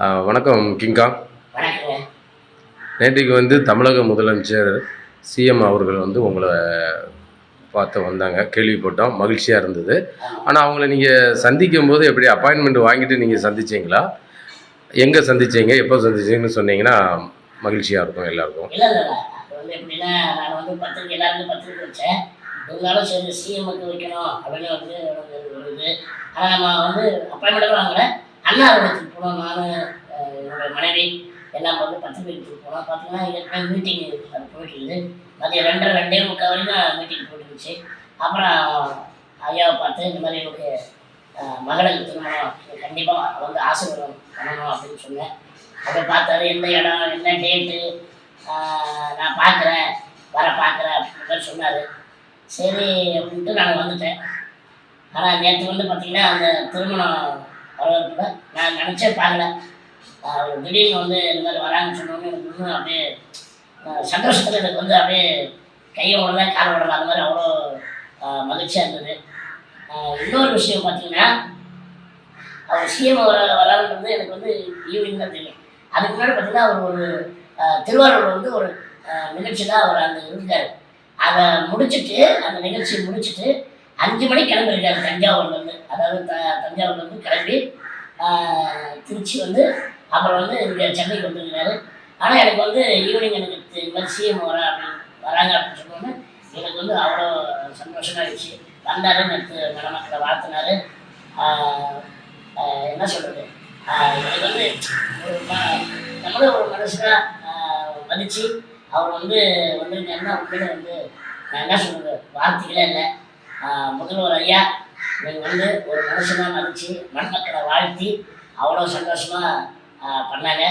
வணக்கம் கிங்கா. வணக்கங்க. நேற்றைக்கு தமிழக முதலமைச்சர் சிஎம் அவர்கள் உங்களை பார்த்து வந்தாங்க, கேள்விப்பட்டோம், மகிழ்ச்சியாக இருந்தது. ஆமா. ஆனால் அவங்கள நீங்கள் சந்திக்கும்போது எப்படி அப்பாயின்மெண்ட் வாங்கிட்டு நீங்கள் சந்திச்சீங்களா? எங்கே சந்திச்சீங்க, எப்போ சந்திச்சீங்கன்னு சொன்னீங்கன்னா மகிழ்ச்சியாக இருக்கும் எல்லாருக்கும். இல்ல, இல்ல, இல்ல. அது எப்படின்னா, நான் பத்திரிக்கை எல்லாருக்கும் பத்திரிக்கை வச்சேன். இருந்தாலும் சரி சிஎம்முக்கு வைக்கணும் அப்படின்னு எனக்கு ஒரு இது. ஆனால் நம்ம அப்பாயின்மெண்ட்டும் வாங்கல. அண்ணா அலுவலகத்துக்கு போனோம். நானு, என்னோட மனைவி எல்லாம் பத்திரிக்கைக்கு போனோம். பார்த்தீங்கன்னா ஏற்கனவே மீட்டிங் அது போயிட்டு இருக்குது. மதியம் 2:30 வரைக்கும் மீட்டிங் போயிட்டு இருந்துச்சு. அப்புறம் ஐயாவை பார்த்து இந்த மாதிரி எனக்கு மகளுக்கு திருமணம் கண்டிப்பாக ஆசீர்வாதம் பண்ணணும் அப்படின்னு சொன்னேன். அப்போ பார்த்தாரு, எந்த இடம், என்ன டேட்டு, நான் பார்க்குறேன், பார்க்குறேன் அப்படின்னு மாதிரி சொன்னார். சரி அப்படின்ட்டு நான் வந்துட்டேன். ஆனால் நேற்று பார்த்தீங்கன்னா அந்த திருமணம் வரவேற்பில் நான் நினச்சே பார்க்கல. அவர் திடீர்னு இந்த மாதிரி வராங்கன்னு சொன்னோன்னே எனக்கு இன்னும் அப்படியே சந்தோஷத்தில் எனக்கு அப்படியே கையை விடல, காலை விடல, அந்த மாதிரி அவ்வளோ மகிழ்ச்சியாக இருந்தது. இன்னொரு விஷயம் பார்த்தீங்கன்னா, அவர் சிஎம் வராதுன்றது எனக்கு ஈவினிங் தான் தெரியும். அதுக்கு முன்னாடி பார்த்தீங்கன்னா அவர் ஒரு திருவாரூர் ஒரு நிகழ்ச்சி தான் அவர் அங்கே இருந்தார். அதை முடிச்சுட்டு, அந்த நிகழ்ச்சியை முடிச்சுட்டு 5 மணிக்கு கிளம்பியிருக்காரு தஞ்சாவூர்லேருந்து. அதாவது தஞ்சாவூர்லேருந்து கிளம்பி திருச்சி அப்புறம் இங்கே சென்னைக்கு வந்துருக்காரு. ஆனால் எனக்கு ஈவினிங் எனக்கு இந்த மாதிரி சிஎம் வராங்க அப்படின்னு சொன்னோன்னே எனக்கு அவ்வளோ சந்தோஷமாக இருந்துச்சு. வந்தார், நேற்று மணமக்களை வாழ்த்தினார். என்ன சொல்கிறது, எனக்கு ஒரு நம்மளும் ஒரு மனுஷனாக மதித்து அவர் வந்திருக்காருன்னா உண்மையிலே நான் என்ன சொல்கிறது, வார்த்தைகளே இல்லை. முதல்வர் ஐயா, நீங்கள் ஒரு மனுஷனாக மதித்து மணமக்களை வாழ்த்தி அவ்வளோ சந்தோஷமாக பண்ணாங்க.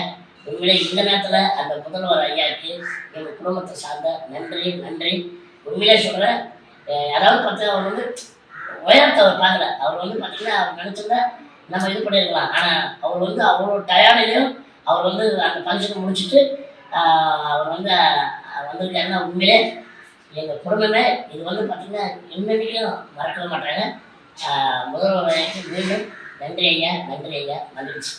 உண்மையிலே இந்த நேரத்தில் அந்த முதல்வர் ஐயாவுக்கு எங்கள் குடும்பத்தை சார்ந்த நன்றி நன்றி. உண்மையிலே சொல்கிறேன். அதாவது பார்த்தா அவர் உயரத்தை அவர் பார்க்கல. அவர் பார்த்தீங்கன்னா அவர் நினச்சிருந்தா நம்ம இது பண்ணியிருக்கலாம். ஆனால் அவர் அவ்வளோ டயர்டையும் அவர் அந்த ஃபங்க்ஷனை முடிச்சுட்டு அவர் வந்திருக்காருன்னா உண்மையிலே எங்கள் குடும்பமே இது பார்த்தீங்கன்னா இன்னைக்கும் மறக்கவே மாட்டாங்க. முதல்வர் ஐயாவுக்கு மீண்டும் நன்றி ஐயா, நன்றி ஐயா, மகிழ்ச்சி.